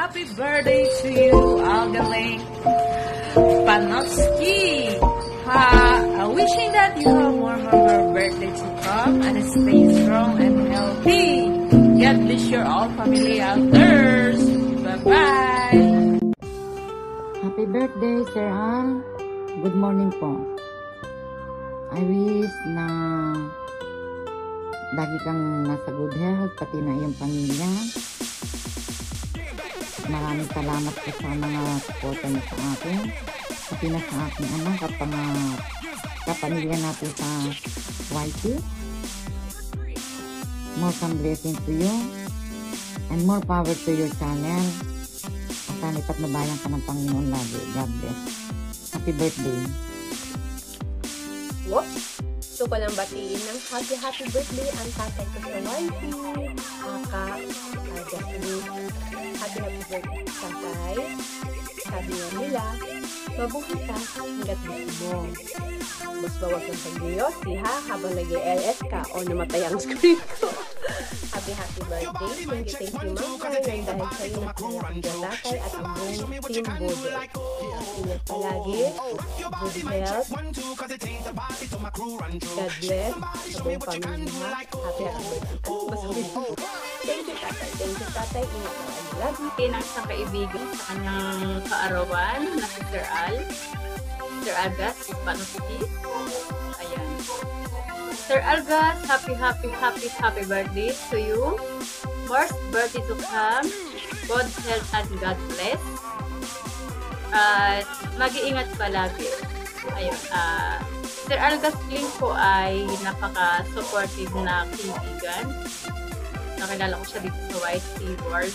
Happy birthday to you, Algaling Panofsky. Wishing that you have more birthday to come and stay strong and healthy. God bless your all family out there. Bye-bye. Happy birthday, Sir Al. Good morning po. I wish na lagi kang nasa good health, pati na iyong pamilya. Maraming salamat po sa mga suporta niyo sa akin, pati na sa aking anak at kapamilya natin sa YT. More blessings to you and more power to your channel. At sana ipaglabayan ka ng Panginoon lagi. God bless. Happy birthday. Whoops! Gusto ko lang batiin ng happy birthday ang tatay ko sa YT. Happy birthday, tatay. Sabi nga nila, mabuhay ka hanggat gusto mo. Mas bawag ng pag-yosi ha, habang nag-LS ka o namatay ang screen ko. Happy birthday. Thank you, Ma'am Carmen, dahil sa'yo nagkaya ang tatay at ang buong team Bodo. Ingat palagi, good health, God bless, sa buong pamilya. Happy birthday. Thank you, tatay. Ingat palagi. Ng isang kaibigan sa kanyang kaarawan na si Sir Al. Sir Algas, Panofsky. Ayan. Sir Algas, happy birthday to you. More birthday to come. God health and God bless. At mag-iingat palagi. Ayun. Sir Algas Link po ay napaka-supportive na kaibigan. Nakilala ko siya dito sa YT World.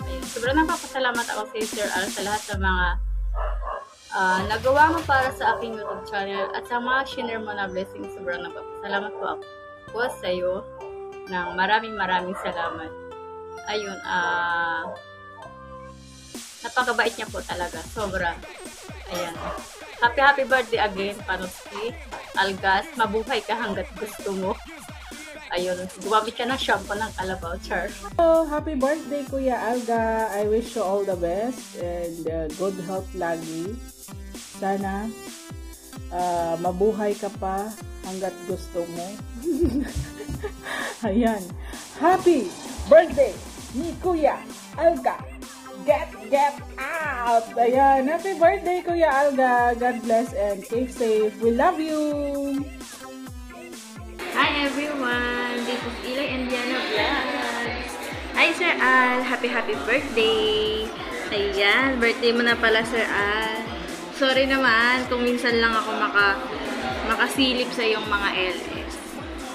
Ayun. Sobrang napapasalamat ako sa Sir Al sa lahat ng mga nagawa mo para sa aking YouTube channel at sa mga share mo na blessings. Sobrang napapasalamat po ako sa iyo ng maraming salamat. Ayun, napakabait niya po talaga. Sobra. Ayan. Happy birthday again, Panofsky. Algas, mabuhay ka hanggat gusto mo. Ayun, gumamit ka ng shampoo ng kalabaw, char. Hello, happy birthday, Kuya Alga. I wish you all the best and good health lagi. Sana mabuhay ka pa hanggat gusto mo. Ayan. Happy birthday ni Kuya Alga. Get out! Ayan. Happy birthday, Kuya Alga. God bless and keep safe. We love you! Hi everyone! This is Eli and Diana Vlogs. Hi Sir Al! Happy birthday! Ayan, birthday mo na pala Sir Al. Sorry naman kung minsan lang ako makasilip sa iyong mga LS.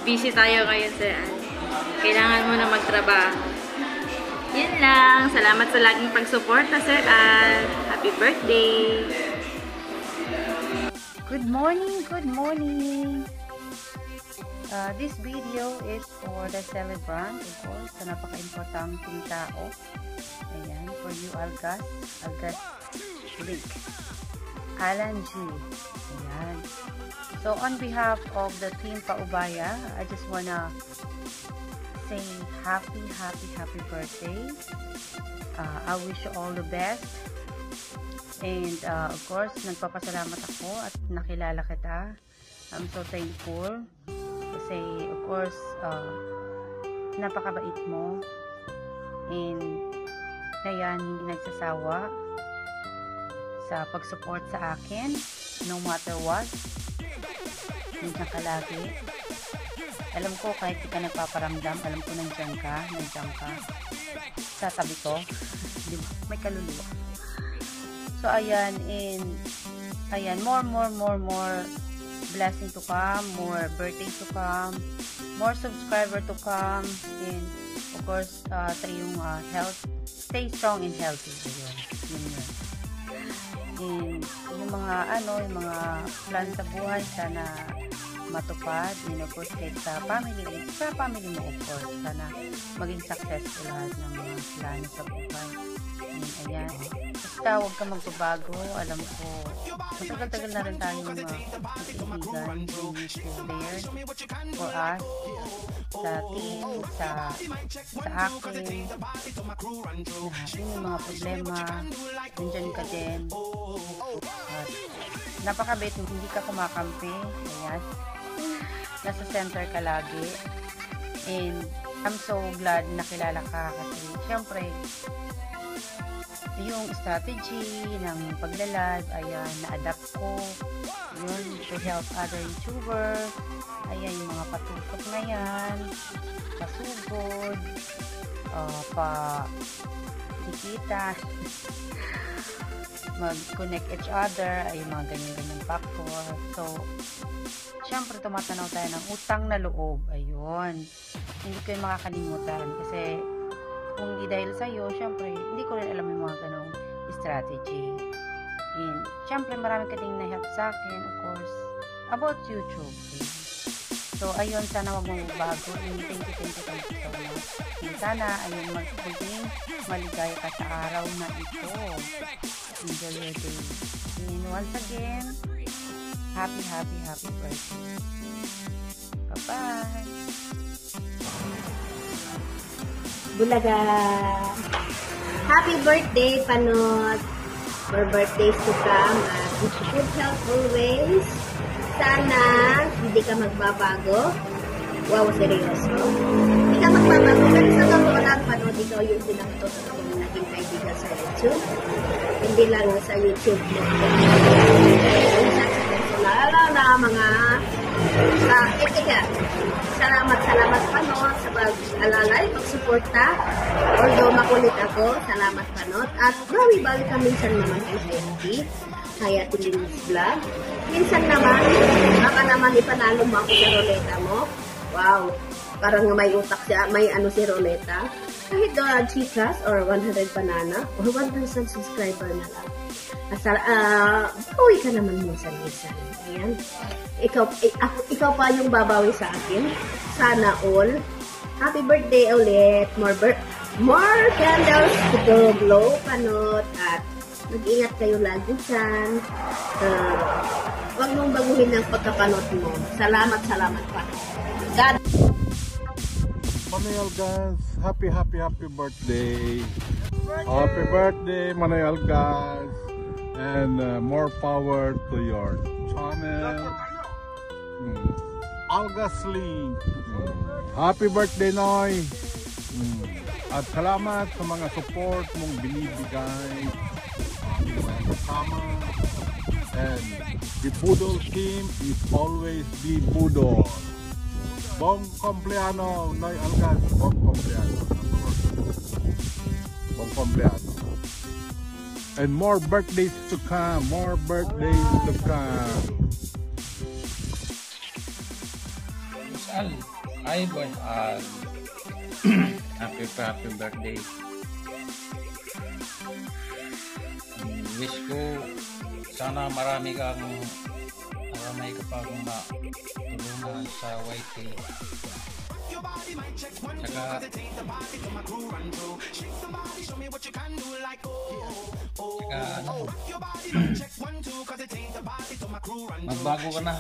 Busy tayo ngayon Sir Al. Kailangan mo na magtrabaho. Yun lang. Salamat sa laging pagsuporta Sir Al. Happy birthday! Good morning! This video is for the celebrant, of course, sa napaka-importanting tao. Ayan, for you, Algas Link. Alan G. Ayan. So, on behalf of the team Paubaya, I just wanna say happy birthday. I wish you all the best. And, of course, nagpapasalamat ako at nakilala kita. I'm so thankful. Kasi, of course, napakabait mo. And, ngayon, hindi nagsasawa sa pag-support sa akin. No matter what. Nandiyan ka lagi. Alam ko, kahit di ka nagpaparamdam, alam ko nandiyan ka. Sa tabi ko. Diba? May kaluluwa. So, ayan. And, ayan, more blessing to come, more birthday to come, more subscriber to come, and of course, sa iyong health, stay strong and healthy. Yun. And yung mga plan sa buhay, sana matupad, and of course, kahit sa family mo, of course, sana maging successful lahat ng mga plano sa buhay. Ayan. Basta huwag ka magbabago. Alam ko, matagal-tagal na rin tayong magkaibigan. Being still there for us. Sa team, sa akin. Yung mga problema, nandyan ka din. At napakabait mo, hindi ka kumakampi. Ayan. Nasa center ka lagi. And I'm so glad na kilala ka kasi syempre yung strategy ng pagla-live, ayan, na-adapt ko yun to help other YouTubers. Ayan, yung mga patutok na yan, pasugod, pa-dikita, mag-connect each other, ay mga ganyan-ganyan factor. So, syempre, tumatanaw tayo ng utang na loob. Ayun. Hindi ko yung makakalimutan. Kasi, kung di dahil sa'yo, syempre, hindi ko rin alam yung mga ganong strategy. And, syempre, marami ka ding na-help sa akin, of course, about YouTube. So, ayun, sana wag mong bago. And, thank you so much. And, sana, ayun, magiging maligaya ka sa araw na ito. Enjoy your day. And, once again, happy birthday. Bye-bye. Bulaga! Happy birthday, Panot! For birthdays to come. Good health always. Sana hindi ka magbabago. Wow, seryoso. Hindi ka magbabago. Pero sa totoo lang, Panot, ikaw yung pinakatotoo kong naging kaibigan sa YouTube. Hindi lang sa YouTube mo. Lalo na mga etika. Salamat Panot sa pag-alalay, pag-suporta. Although makulit ako, salamat Panot. At bawi-bawi ka minsan naman kay Henry, kaya Tilinis Vlog. Minsan naman, baka naman ipanalo mo ako sa roleta mo. Wow, parang may utak siya, may ano si roleta. Kahit Gcash or 100 banana or 1,000 subscriber na lang. Bawi ka naman minsan-minsan. Ayan. Ikaw pa yung babawi sa akin. Sana all. Happy birthday ulit. More candles to glow, Panot. At mag-ingat kayo lagi dyan. Huwag mong baguhin ang pagkapanot mo. Salamat pa. God. Manoy Algas, happy birthday. Happy birthday, Manoy Algas. And more power to your channel. Algas Link. Happy birthday, Noy. At salamat sa mga support mong binibigay. Kasama. And the Budol team is always the Budol. Bong compleano, Noy Algas. Bong compleano. Bong compleano. And more birthdays to come. More birthdays to come. Hi boy. Happy birthday. Wish ko sana marami ka pang matulungan sa YT. Saka magbago ka na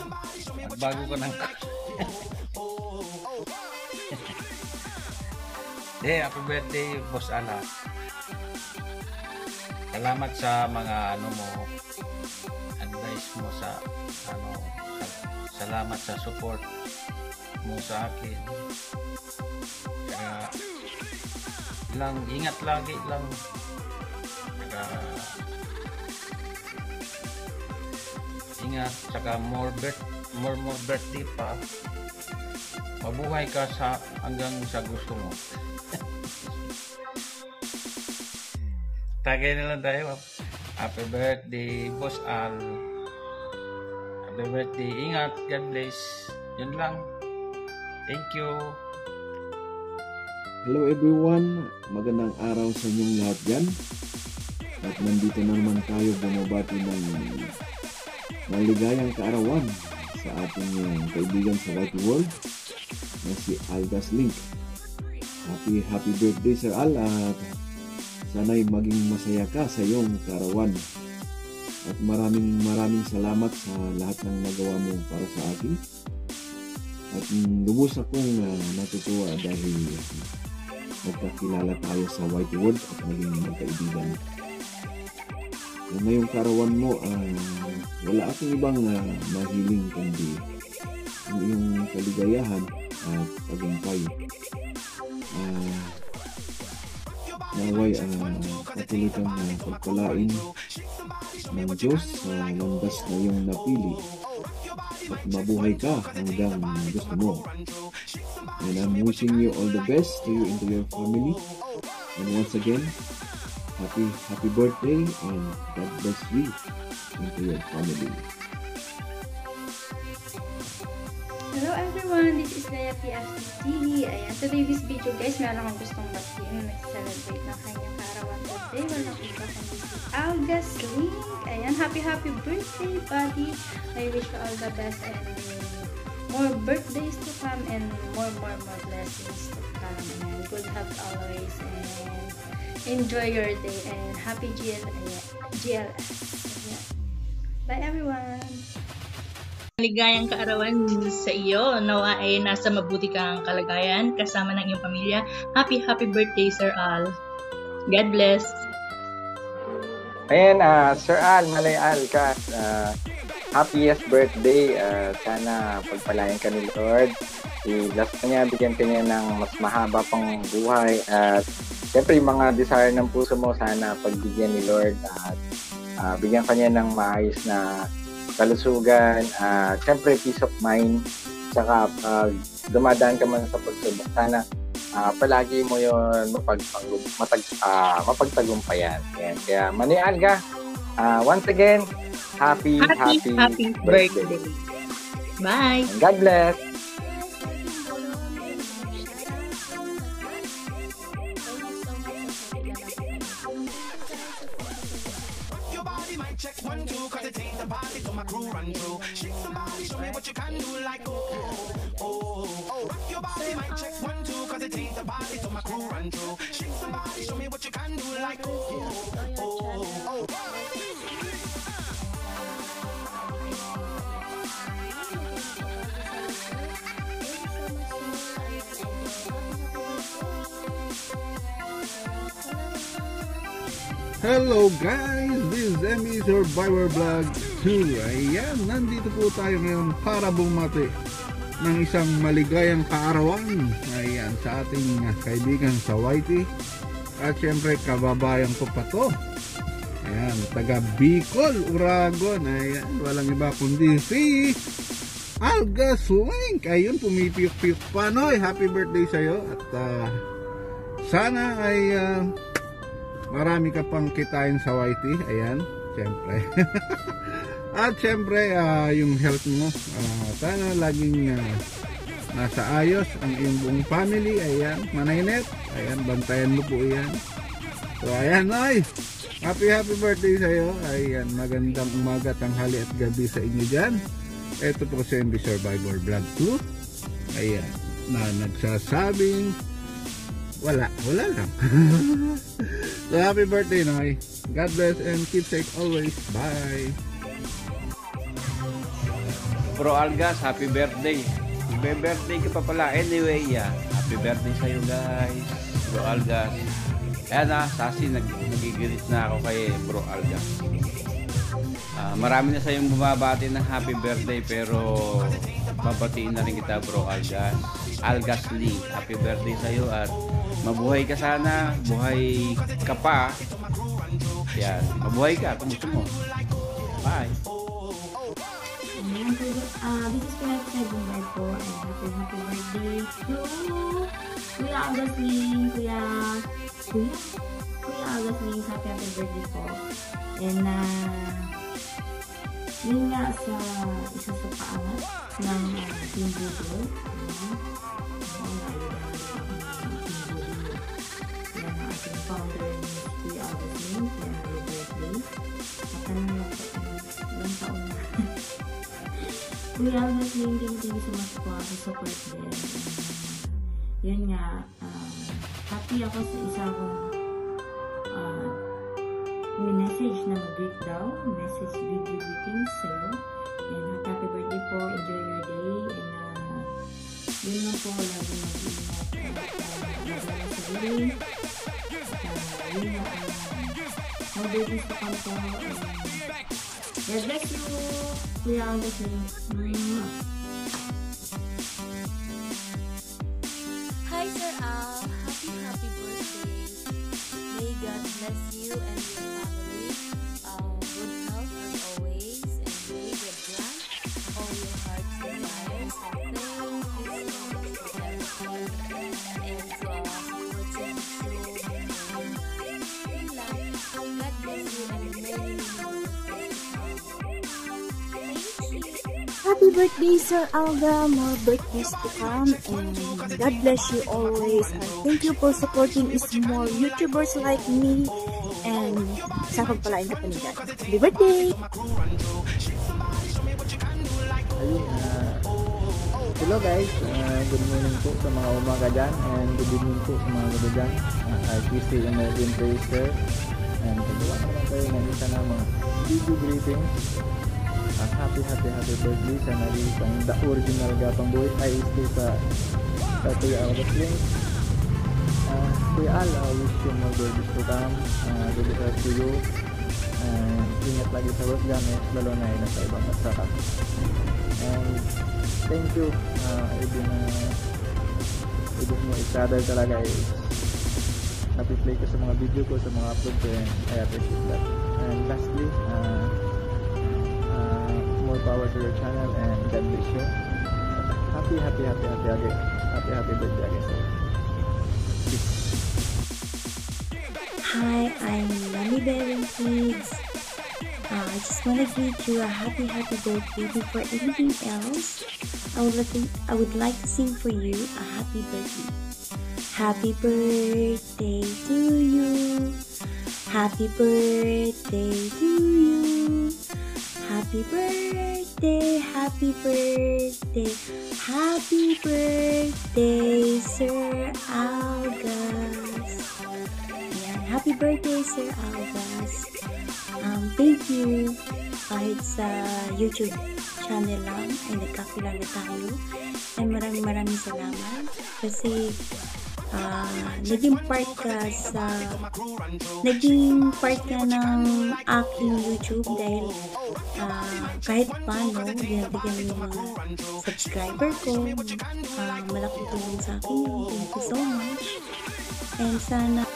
happy birthday Boss Ala. Salamat sa mga advice mo sa salamat sa support mo sa akin. Kaya ingat lagi lang. Ingat, saka more birthday pa. Mabuhay ka hanggang sa gusto mo. Tagay na lang tayo. Happy birthday, Boss Al. Happy birthday. Ingat. God bless. Yun lang. Thank you. Hello everyone. Magandang araw sa inyong lahat dyan. At nandito na naman tayo bumabati ng maligayang kaarawan sa ating kaibigan sa White World na si Algas Link. Happy birthday Sir Al. At sana'y maging masaya ka sa iyong kaarawan. At maraming salamat sa lahat ng nagawa mo para sa akin. At lubos akong natutuwa dahil nagkakilala tayo sa Whitewood at naging magkaibigan. Ngayong kaarawan mo, wala akong ibang mahiling kundi ang iyong kaligayahan at tagumpay. Naway patuloy kang pagpalain ng Diyos sa landas na iyong napili at mabuhay ka hanggang gusto mo. And I'm wishing you all the best to you and to your family. And once again, happy birthday and God bless you and to your family. Hello everyone, this is Naya PFC. Ayan, today's video guys, meron akong gustong batiin. Nag-celebrate ng kanyang kaarawan birthday. Walang iba kundi si Algas Link. Ayan, happy birthday buddy. I wish you all the best and more birthdays to come and more blessings to come. And good health always and enjoy your day and happy GLS. Ayan. Bye everyone! Maligayang kaarawan sa iyo. Nawa ay nasa mabuti kang kalagayan kasama ng iyong pamilya. Happy birthday, Sir Al. God bless. Ayan, Sir Al, Malay Al ka. Happiest birthday. Sana pagpalain ka ni Lord. I-bless ka niya, bigyan ka niya ng mas mahaba pang buhay. At siyempre, yung mga desire ng puso mo, sana pagbigyan ni Lord. At bigyan ka niya ng maayos na kalusugan, siyempre peace of mind, saka dumadaan ka man sa pagsubok, sana palagi mo yun mapagtagumpayan. Yan. Kaya Manay Alga, once again, happy birthday. Bye. And God bless. Check 1, 2, cause it ain't the party to my crew run through. Shake somebody, show me what you can do, like rock your body, mic check 1, 2, cause it ain't the party to my crew run through. Shake somebody, show me what you can do, like Hello guys, this is Emmy Survivor Vlog 2. Ayan, nandito po tayo ngayon para bumati ng isang maligayang kaarawan. Ayan, sa ating kaibigan sa Whitey. At syempre, kababayan ko pa to. Ayan, taga Bicol, Uragon. Ayan, walang iba kundi si Algas Link. Ayun, pumipiyok-piyok pa, Noy. Happy birthday sa'yo. At sana ay marami ka pang kitain sa Whitey. Ayan, syempre. At syempre, yung health mo, sana laging nasa ayos ang iyong buong family. Ayan, Manaynet. Ayan, bantayan mo po yan. So, ayan, ay, happy birthday sa'yo. Ayan, magandang umaga, tanghali at gabi sa inyo dyan. Ito po si MB Survivor Vlog 2. Ayan, na nagsasabing wala lang. So happy birthday, Noy. God bless and keep safe always. Bye. Bro Algas, happy birthday. Birthday ka pa pala. Anyway, happy birthday sa'yo guys. Bro Algas. Ayan Sasi, nagigilit na ako kay Bro Algas. Marami na sa'yong bumabati ng happy birthday, pero babatiin na rin kita, Bro Algas. Algas Link, happy birthday sa'yo at mabuhay ka sana, buhay ka pa. Yan, mabuhay ka kung gusto mo. Bye. This is Pinag-Segment po. Happy birthday to Kuya Algas Link. Kuya Algas Link, happy birthday po. And yun nga sa isa sa paangat ng Team Budol. Founder ni Kuya Algas Link, happy birthday. At ilang taon na. Kuya Algas Link, thank you so much po sa support din. Yun nga, happy ako sa isa kong message na mag-greet daw, message video greetings sa'yo. And happy birthday po, enjoy your day. And yun lang po, lagi mag-ingat at maganda sa day. Yun na, more babies to come po. God bless you. Kuya August. Hi Sir Al, happy birthday. May God bless you and your family. Good health as always, and may God grant all your heart's desires. And thank you so much for everything. And what's in so God bless you and many more. Happy birthday, Sir Alga. More birthdays to come, and God bless you always. And thank you for supporting small YouTubers like me. And sa pagpalain ka pa ni God. Happy birthday! Ayun, hello guys. Good morning po sa mga umaga dyan. And good evening po sa mga gabi dyan. Tuesday American Tracer. And pagawa naman tayo ng isa na mga video greetings. Happy birthday sa nalisang the original Gapang Boy ay stay sa Kuya August Link. Kuya Al, wish you more birthdays to come. Good health to you. Ingat lagi sa work gamit, lalo na yun sa ibang masaka. And thank you. Ibig mo i-father talaga is napi-play ko sa mga video ko, sa mga upload ko, and I appreciate that. And lastly, more power to your channel, and God bless you. Happy again. Happy birthday again. Peace. Hi, I'm Mami Bearing Kids. I just want to greet you a happy birthday. Before anything else, I would like to sing for you a happy birthday. Happy birthday to you. Happy birthday to you. Happy birthday, happy birthday, happy birthday, Sir Algas. Ayan, happy birthday, Sir Algas. Thank you. Kahit sa YouTube channel lang ay nagkakilala tayo. Ay maraming salamat kasi naging part ka ng aking YouTube dahil kahit paano binabigyan ng mga subscriber ko, malaking tulong sa akin yun. Thank you so much, and sana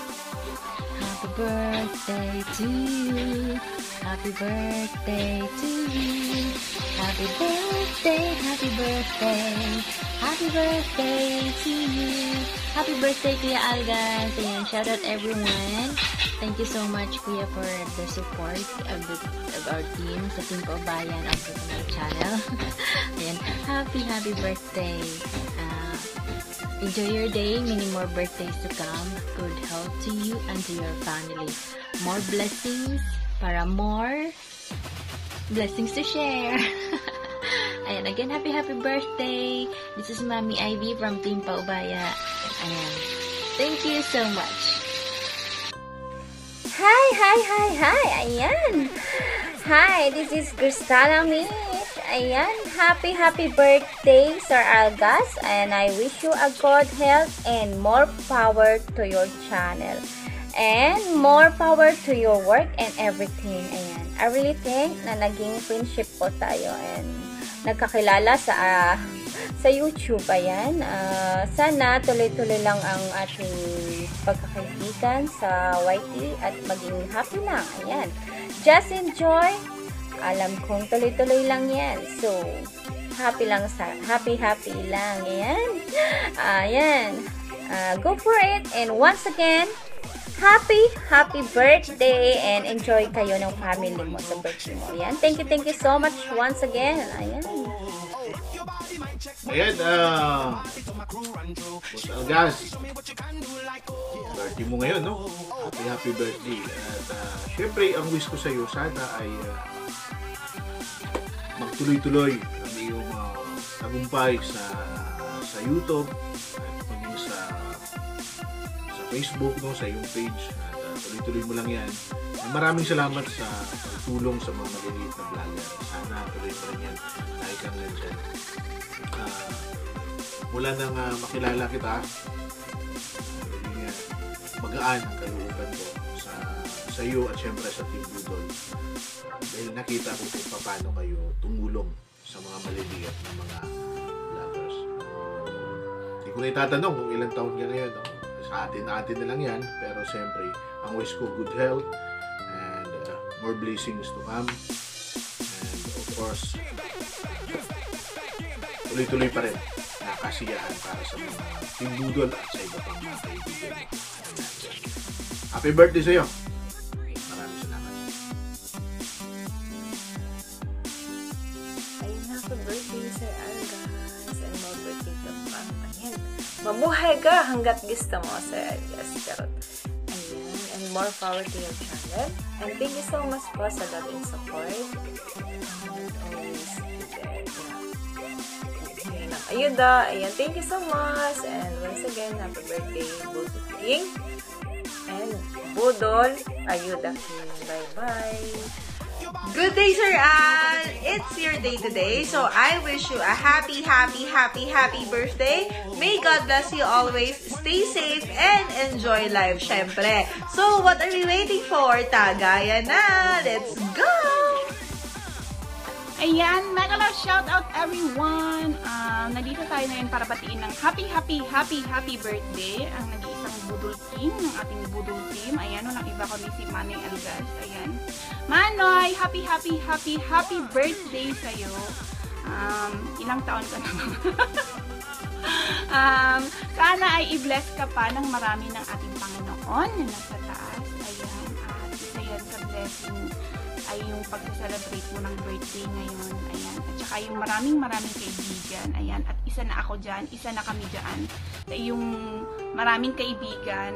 Happy birthday to you. Happy birthday to you. Happy birthday, happy birthday. Happy birthday to you. Happy birthday, Kuya Algas. Ayan, shout out everyone. Thank you so much, Kuya, for the support of our team sa Team Paubayan of the channel. Ayan, happy birthday. Enjoy your day. Many more birthdays to come. Good health to you and to your family. More blessings para more blessings to share. Ayan, again, happy birthday. This is Mami Ivy from Team Paubaya. Ayan. Thank you so much. Hi! Ayan. Hi, this is Cristala Mish. Ayan, happy birthday, Sir Algas, and I wish you a good health and more power to your channel. And more power to your work and everything. Ayan. I really think na naging friendship po tayo and nagkakilala sa YouTube. Ayan. Sana tuloy-tuloy lang ang ating pagkakaibigan sa YT at maging happy lang. Ayan. Just enjoy. Alam kong tuloy-tuloy lang yan. So, happy lang. Ayan. Ayan. Go for it. And once again, happy birthday and enjoy kayo ng family mo sa birthday mo. Ayan. Thank you so much once again. Ayan. Ayan, Boss Algas, birthday mo ngayon, no? Happy birthday. At syempre, ang wish ko sa iyo, sana ay magtuloy-tuloy ang iyong tagumpay sa YouTube at maging sa Facebook, no, sa iyong page. At tuloy-tuloy mo lang yan. Maraming salamat sa pagtulong sa mga maliliit na vlogger. Sana tuloy pa rin yan dahil kang nandyan. Mula nang makilala kita, magaan ang kalooban ko sa iyo at syempre sa Team Budol. Dahil nakita ko kung paano kayo tumulong sa mga maliliit na mga vloggers. Hindi ko na itatanong kung ilang taon ka ngayon. No? Sa atin na lang yan. Pero syempre, ang wish ko good health and more blessings to come. And of course, tuloy-tuloy pa rin na kasiyahan para sa mga Team Budol at sa iba pang mga kaibigan. Happy birthday sa iyo! Maraming salamat. Ayun, happy birthday Sir Al, guys. And more birthday to come. Ayan. Mabuhay ka hanggat gusto mo, Sir Al. Yes, charot. Ayan. And more power to your channel. And thank you so much po sa love and support. And always there. Ayuda. Ayan. Thank you so much. And once again, happy birthday, Budol King. And Budol, Ayuda King. Bye-bye. Good day, Sir Al! It's your day today, so I wish you a happy birthday. May God bless you always. Stay safe and enjoy life, syempre. So, what are we waiting for? Tagayan na! Let's go! Ayan, mega love shout out everyone! Nandito tayo ngayon para batiin ng happy birthday ang nag-iisang Budol King ng ating Budol team. Ayan, walang iba kundi si Manay Algas. Ayan. Manoy, happy birthday sa'yo. Ilang taon ka na? Sana ay i-bless ka pa ng marami ng ating Panginoon na nasa taas. Ayan, at isa yan sa blessing ay yung pag-celebrate mo ng birthday ngayon. Ayan. At saka yung maraming kaibigan. Ayan. At isa na ako dyan. Isa na kami dyan. Sa yung maraming kaibigan.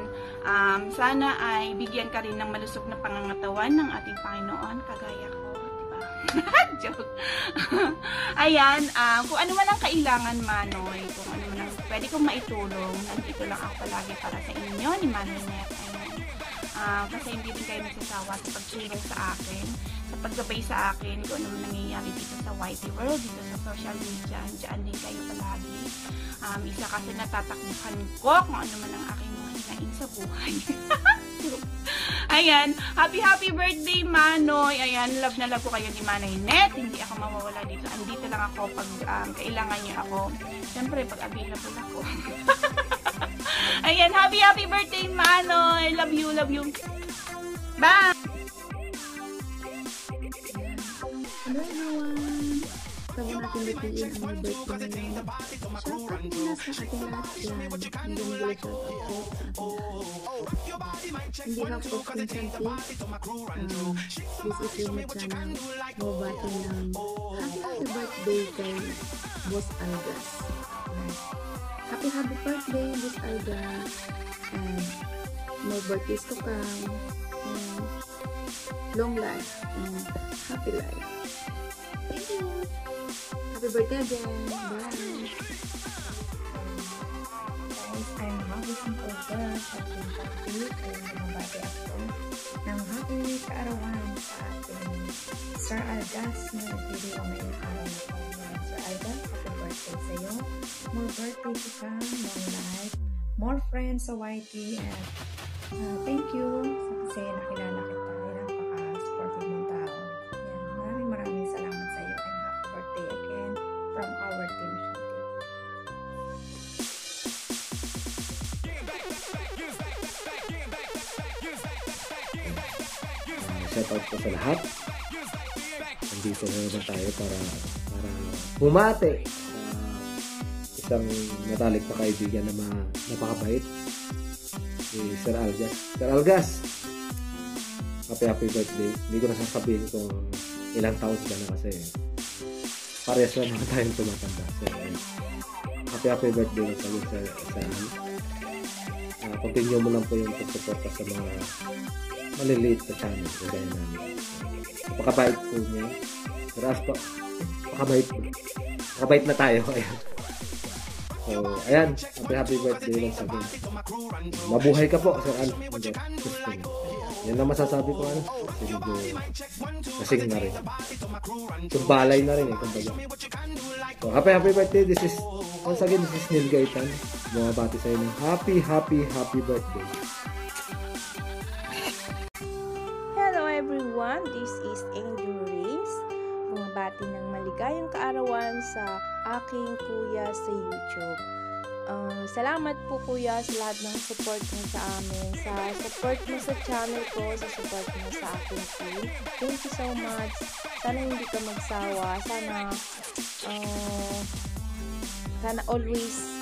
Sana ay bigyan ka rin ng malusog na pangangatawan ng ating Panginoon. Kagaya ko. Diba? Joke. Ayan. Kung ano man ang kailangan, Manoy. Kung ano man ang pwede kong maitulong. Nandito lang ako palagi para sa inyo ni Manoy Net. Ayan. Kasi hindi rin kayo nagsasawa sa pagtulong sa akin, sa paggabay sa akin, kung ano nangyayari dito sa YT World, dito sa social media, dyan din kayo palagi. Isa kasi natatakbuhan ko kung ano man ang aking mga hinaing sa buhay. Ayan, happy birthday, Manoy. Ayan, love na love ko kayo ni Manay Net. Hindi ako mawawala dito. Andito lang ako pag kailangan niyo ako. Siyempre, pag available ako. Ayan, happy birthday, Manoy. Love you. Bye! Hello everyone! Bago natin batiin ang mga birthday ngayon, shout out muna sa ating lahat yan. Hindi nila shout out po sa ating lahat. Hindi ka po Vincent, this is yung channel. Mabati ng happy birthday kay Boss Algas. Happy birthday, Boss Algas. And more birthdays to come. And long life and happy life. Thank you. Happy birthday again. Bye. Guys, I'm Mabis Nicolgas at yung happy ay namabati ako ng happy kaarawan sa ating Sir Algas na nag-video ngayong araw na po. Sir Algas, happy birthday sa iyo. More birthday to come, long life, more friends sa YT, and thank you kasi nakilala kita. Napaka-supportive mong tao. Yan, maraming salamat sa iyo and happy birthday again from our team Shanti. Shout out po sa lahat. Nandito na naman tayo para bumate isang matalik na kaibigan na napakabait, si Sir Algas. Sir Algas, happy birthday. Hindi ko na sasabihin kung ilang taon ka na kasi parehas lang naman tayong tumatanda. So, happy birthday lang sa iyo, Sir Al. Continue mo lang po yung pagsuporta sa mga maliliit na channel kagaya namin. Napakabait po niya. Sir Al, pakabait na tayo. Ayan. So, ayan. Happy birthday lang sa akin. Mabuhay ka po, Sir Al. Gusto niyo. Yan ang masasabi ko ano. Kasi medyo kasing na rin. Tumbalay na rin kumbaga. So, happy birthday. Once again, this is Neil Gaitan. Bumabati sa'yo ng happy birthday. Hello everyone, this is Angel Reyes. Bumabati ng maligayang kaarawan sa aking kuya sa YouTube. Salamat po kuya sa lahat ng support mo sa amin, sa support mo sa channel ko, sa support mo sa aking team. Thank you so much. Sana hindi ka magsawa. Sana always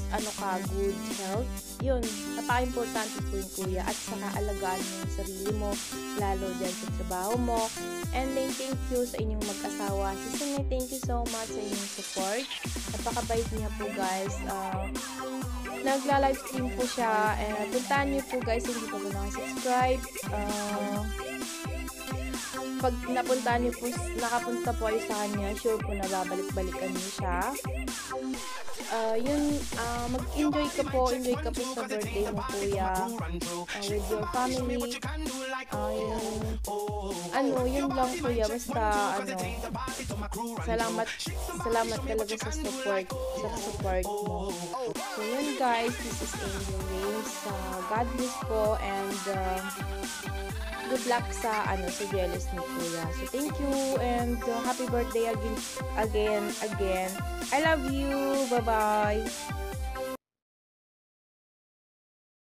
ka good health. Yun, napaka-importante po yung kuya, at saka alagaan mo yung sarili mo, lalo dyan sa trabaho mo. And then thank you sa inyong mag-asawa. Sisine, thank you so much sa inyong support. Napakabait niya po guys. Nagla-livestream po siya, and puntahan niyo po guys, hindi pa po nakasubscribe. Pag nakapunta po kayo sa kanya, sure po na babalik-balikan niyo siya. Mag-enjoy ka po sa birthday mo kuya, with your family. Yun lang kuya, basta salamat talaga sa support mo. So yun guys, this is Angel Reyes. God bless po, and good luck sa jealous ni kuya. So thank you, and happy birthday again. I love you. Bye bye.